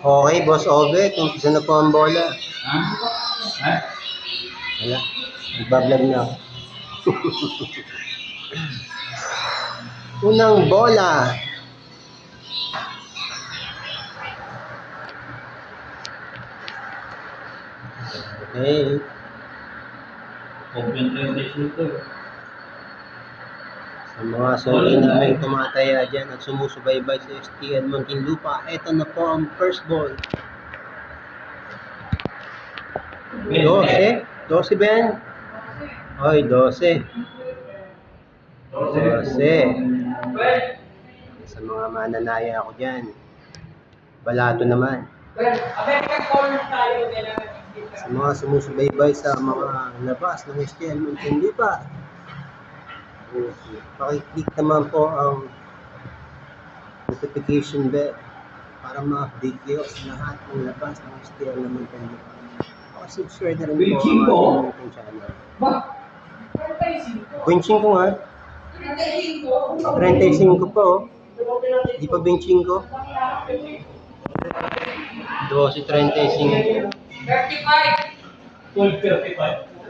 Okay, Boss Ove, kung gusto na po ang bola. Ha? Ha? Wala, nagbablog na ako. Unang bola. Okay. Open 36 to. Sa mga sorry namin tumataya dyan at sumusubaybay sa STL Muntinlupa, ito na po ang first ball. 12? 12 ba yan? Oy, 12. 12. Sa mga mananaya ako dyan. Balato naman. Sa mga sumusubaybay sa mga labas ng STL Muntinlupa, pakiclick naman po ang notification bell para ma-update kayo sa lahat ng labas ng STL na Muntinlupa. Subscribe na rin po ang ating channel. Benching ko nga. 35 po. Di pa benching ko. 12.35. 12.35.